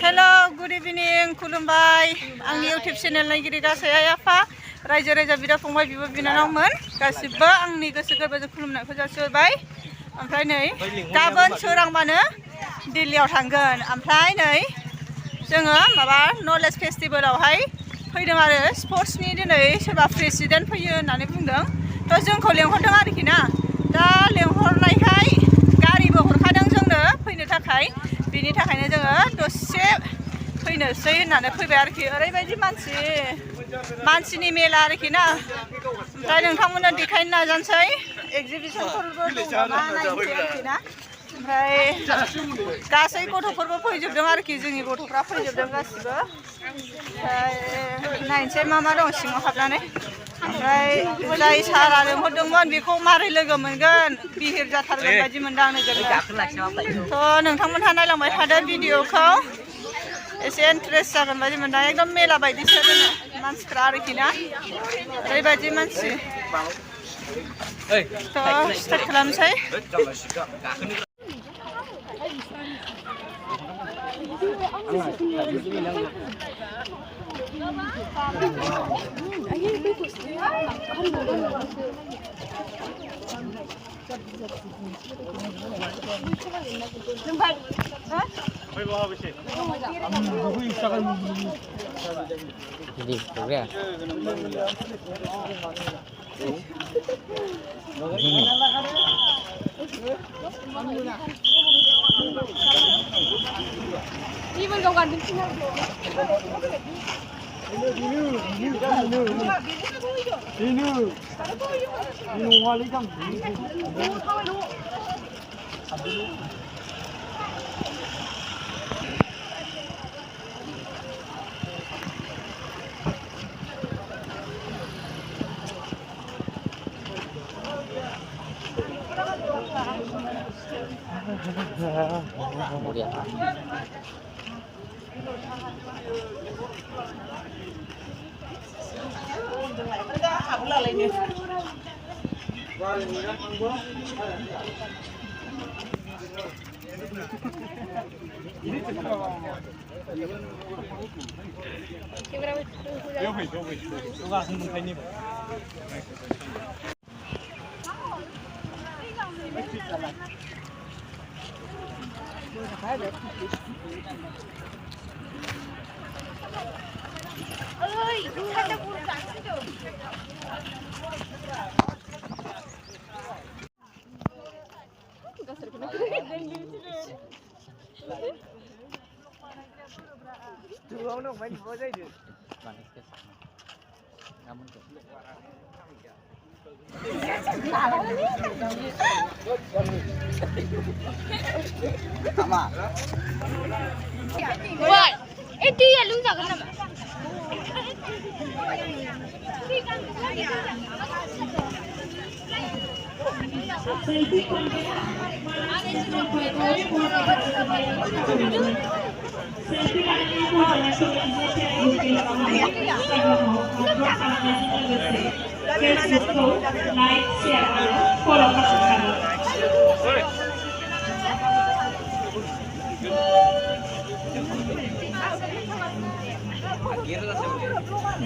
Hello, good evening, खुलुमबाय आंनि YouTube channel नायगिरि गासै आइ आफा रायजो राजा बिदा फंबाय बिब' बिनानावमोन गासिबो आंनि गोसो गोरबोजों खुलुमनायखौ जासिहरबाय। ओमफ्राय नै गाबोन सोरांबानो दिल्लीयाव थांगोन। ओमफ्राय नै जोङो माबा नलेज फेस्टिभेलावहाय फैदों आरो स्पर्ट्सनि दिनै सोरबा प्रेसिडेन्ट फैयो होननानै बुंदों। थ' जोंखौ लेंहरदों आरोखि ना। दा लेंहरनायखाय गारिबो हरखादों जोंनो फैनो थाखाय। बिनि थाखायनो जोङो दसे फैनोसै होननानै फैबाय आरोखि। ओरैबायदि मानसिनि मेला आरोखि ना। ओमफ्राय नोंथांमोननो देखायनो नाजानोसै एक्जिबिसनफोरबो दं नामा नायनोसै आरोखि ना। ओमफ्राय गासै गथ'फोरबो फैजोबदों आरोखि जोंनि गथ'फ्रा फैजोबदों गासिबो। ओमफ्राय नायनोसै मा मा दं सिङाव हाबनानै। ओमफ्राय जाय सारा लेंहरदोंमोन बेखौ मारै लोगो मोनगोन बिहिर जाथारगोन बायदि मोनदां नोगोरनो। थ' नोंथांमोनहा नायलांबाय थादो भिडिअखौ एसे इन्टारेस्ट जागोन बायदि मोनदां। एकदम मेला बायदिसो दोनो मानसिफ्रा आरोखि ना। ओरैबायदि मानसि। थ' स्टार्ट खालामसै।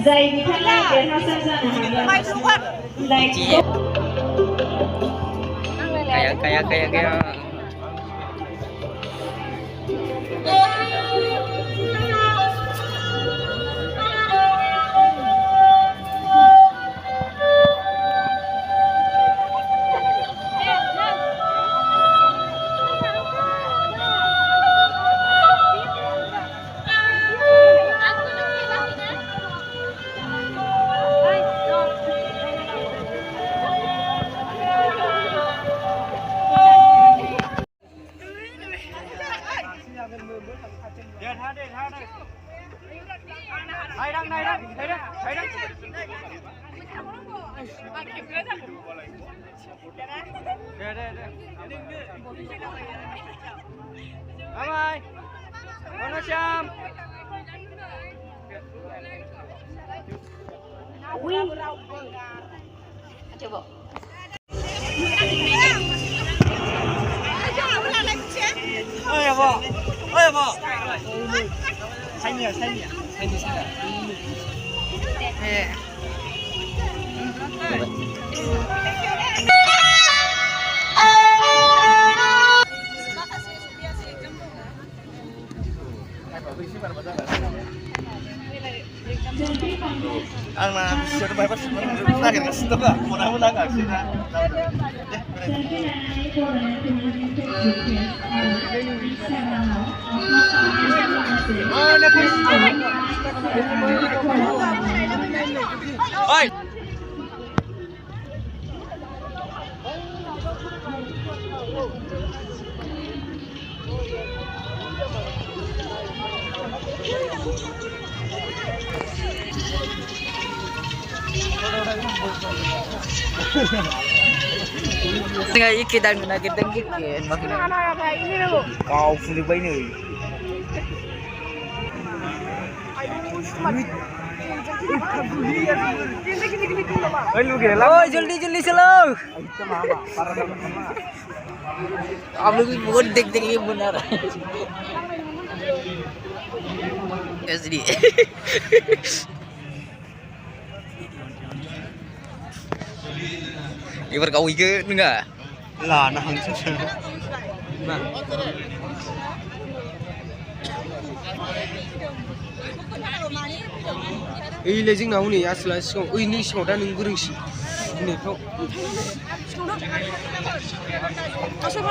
जाय बिथाङा देरहासार जानो हागोन Ang sudah bypass lagi nggak stop lah, mudah-mudahan nggak sih. Oi. Tengah iki dan kita ngikir makin. Kau sudah bayi ni. Oh, joldi slow. Ab लोग बहुत देख ये बना रहा है इसलिए Ibar kau ke enggak? Lah, nah hangsa. Nah. Ile jing nauni asla sing ini sing da nung guring si ini kau Masuk.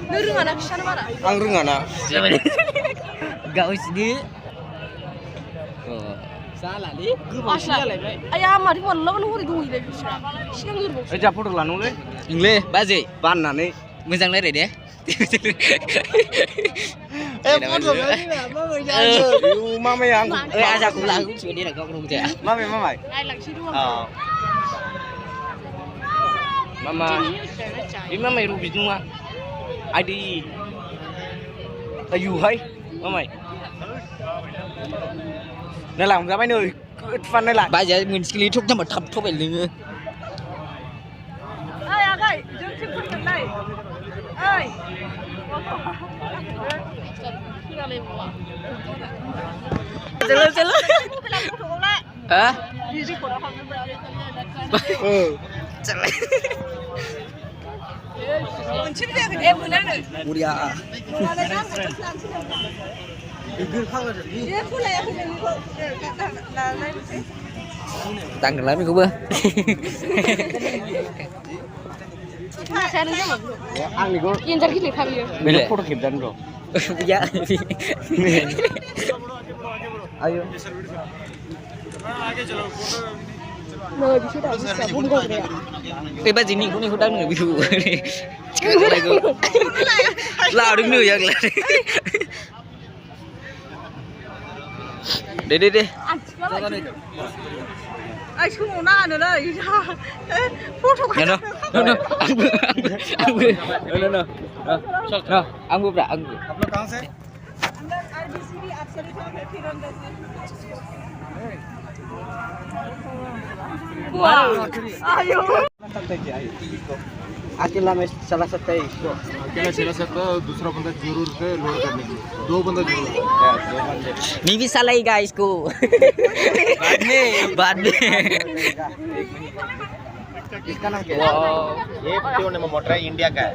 Nurung anak sana mana? ang rungana Gak usah salah ni Ayah mari wallah mana huri dulu ini. Siang dulu. eja photo lanu le Ingle baze ban nane mujang lai deh photo yu mama yang ajak aku lah aku cuma dia nak kau kerja mama mama ini mama iru bisnua adi ayu hai mama này làm ra mấy nơi phân này lại bây giờ mình xử lý thuốc cho một thập thuốc bệnh lưng Ơi, dừng chim phun cái này. Ơi. Jalan. hả Jalan. Mencuri dia benar ni. Mulia Dia pula yang ni. tăng lắm mình không bơ Saya ni sama. ăn thì có Yang jadi kita kami. mình photo kịp dân rồi dạ ayo Mau di situ bisa bungkus dia. cái bà gì cũng đang người bị hụ lao đứng nơi vậy đi Ai xuống một na nữa đây. Photo Nghe nó ăn bữa ăn bữa đã ăn bữa आप लोग कहाँ से? अंदर RBCD अक्सर ही फिर अंदर से वाह आयो अकेला में चला सकता है इसको अकेला चला सकता है, दूसरा बंदा जरूर है लोड करने के लिए। दो बंदा जरूर है। दो बंदे। नहीं भी चलाएगा इसको बाद में इसका नाम क्या है ये PTO मोटर है, इंडिया का है।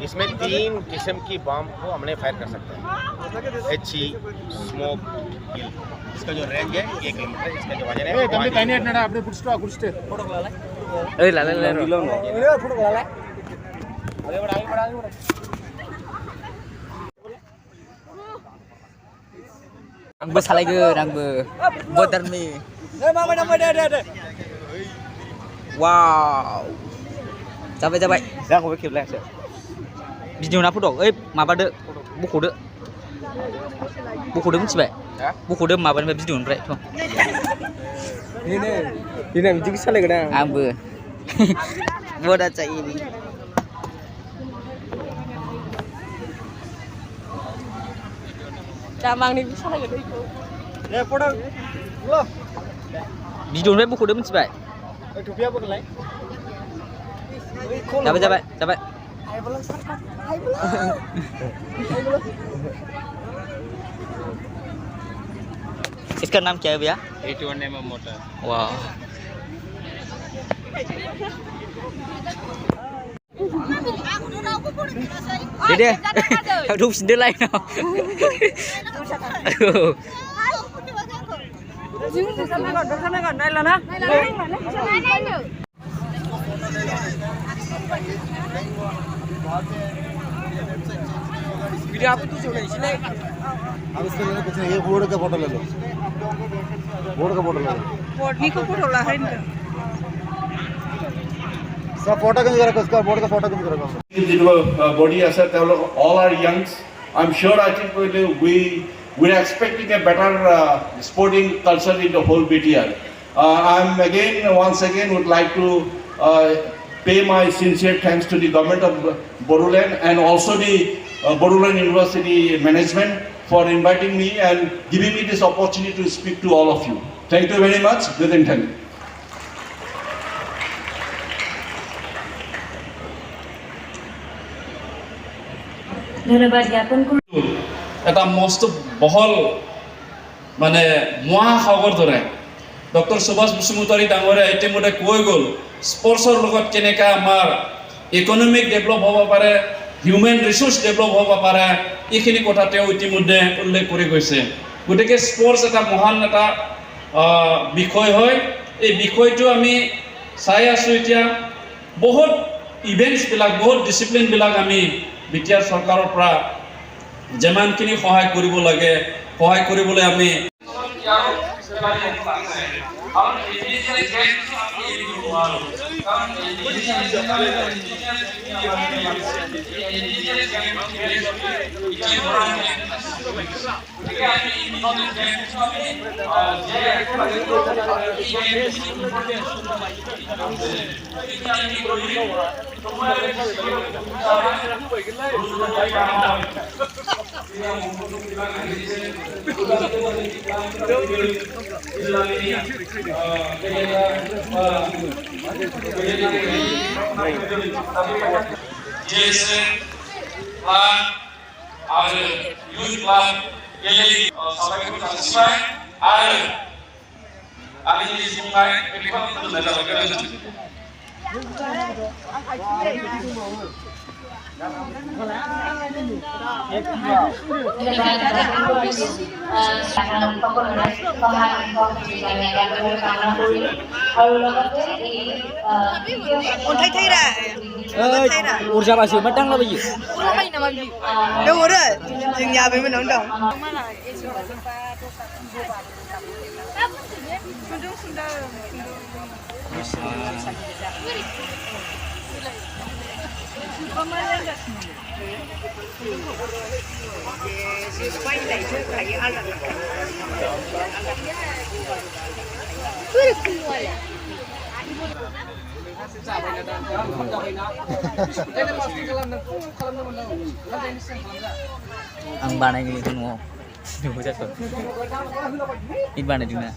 इसमें 3 किस्म की बम को हमने फायर कर सकते हैं। HE, स्मोक, किल। इसका जो रेंज है 1 किलोमीटर, इसका जो वजन है 1 ơi là đang bơ salai ke đang bơ buatan mi wow cabai ra không biết kịp lại chưa video nào photo ơi mà ba đỡ buku đỡ sih buku đỡ mà bên video này thôi ini này mình sao lại cái nào ang bơ buat aja ini Damang ni bisa lagi tu. ये photo लो video này buku đỡ sih टोपिया पकड़ ले cabai इसका नाम क्या है भैया? 81mm motor. वाह Dede, hidup sendiri no. Video आप तो छोड़े इसलिए अब इसके लिए कुछ नहीं, ये बोर्ड का फोटो ले लो. बोर्ड का फोटो ले लो. Ni ko puro lahin. सब फोटो कहीं रखो, उसका बोर्ड का फोटो कहीं रखो. Body asset develop, all are youngs. I'm sure I think we're expecting a better sporting culture in the whole BTR. Once again would like to pay my sincere thanks to the government of Bodoland and also the Bodoland University management for inviting me and giving me this opportunity to speak to all of you. Thank you very much. Good intent. ধন্যবাদ জ্ঞাপন করি এটা মস্ত বহল মানে মহাসাগৰ দৰে doctor Subhash Basumatary ডাঙৰে ইতিমধ্যে কৈ গ'ল স্পৰ্টছৰ লগত কেনেকৈ আমাৰ ইকনমিক ডেভেলপ হ'ব পাৰে, হিউমেন ৰিচোৰ্চ ডেভেলপ হ'ব পাৰে, এইখিনি কথা তেওঁ ইতিমধ্যে উল্লেখ কৰি গৈছে। গতিকে স্পৰ্টছ এটা মহান এটা বিষয় হয়। এই বিষয়টো আমি চাই আছোঁ এতিয়া বহুত ইভেণ্টছবিলাক, বহুত ডিচিপ্লিনবিলাক আমি বিটিআৰ চৰকাৰৰ পৰা যিমানখিনি সহায় কৰিব লাগে, সহায় কৰিবলৈ আমি আর ইউথ ক্লাব গেলেই সবাইকে সাথে আর আমি এই সময় একটু মেলা লাগাচ্ছি Urja basi, matang lah baju. Đâu rồi? Dừng nhà với mình không đâu. Ang banai ni itu mau. Duh, jatuh. Ini banai di mana?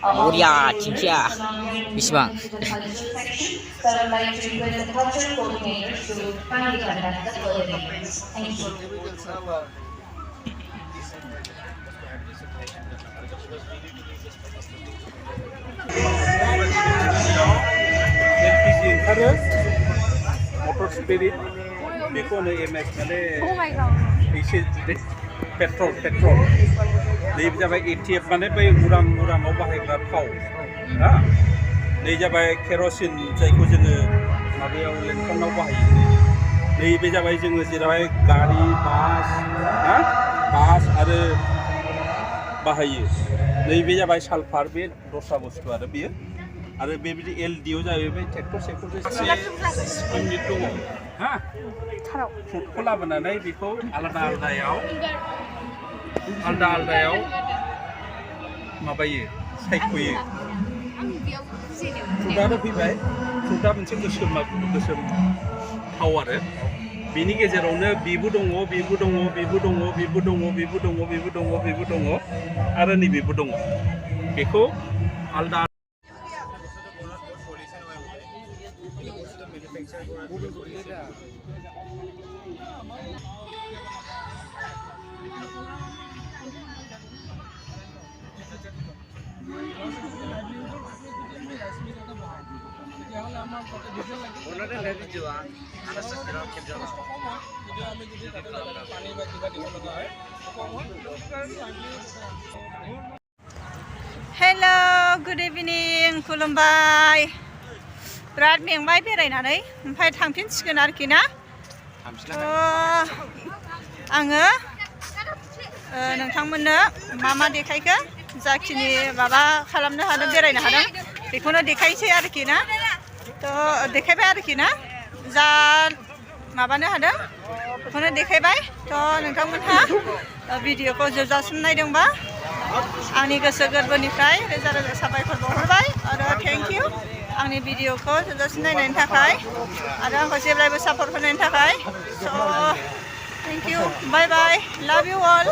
Oh ya, cincia. Bis bang. So I'd like to request the cultural coordinators to kindly conduct the further events. Thank you. Motor spirit बेखौ नै MX माने एसे petrol नै जाबाय ETF माने बै उराङाव बाहायग्रा थाव हा नै जाबाय केरोसिन जायखौ जोङो माबायाव लेन्थनाव बाहायो नै बे जाबाय जोङो जेरावहाय गारि बास आरो बाहायो नै बे जाबाय सालफार बे दस्रा बुस्थु आरो बेयो आरो बेबायदि एलडिओ जाहैबाय ट्रेक्टर स्पिडनि दङ हा फ्रुटखौ लाबोनानै बेखौ आलादायाव माबायो सायख'यो फ्रुटआनो फैबाय फ्रुटआ मोनसे गोसोम थाव आरो बिनि गेजेरावनो बिबो दङ बिबो दङ बिबो दङ बिबो दङ बिबो दङ बिबो दङ बिबो दङ आरो नैबेबो दङ बेखौ आलदा हेलो गुड इभिनिं खुलुमबाय बिराद मेंबाय बेरायनानै ओमफ्राय थांफिनसिगोन आरोखि ना आङो नोंथांमोननो मा देखायखो जाखिनि माबा खालामनो हादों बेरायनो हादों बेखौनो देखायसै आरोखि ना थ' देखायबाय आरोखि ना जा माबानो हादों बेखौनो देखायबाय थ' नोंथांमोनहा भिडिअखौ जोबजासिम नायदोंबा आंनि गोसो गोरबोनिफ्राय रोजा रोजा साबायखर बावहरबाय आरो थेंक इउ आंनि भिडिअखौ जोबजासिम नायनायनि थाखाय आरो आंखौ जेब्लायबो सापर्ट होनायनि थाखाय स' थेंक इउ बाय बाय लाभ इउ अल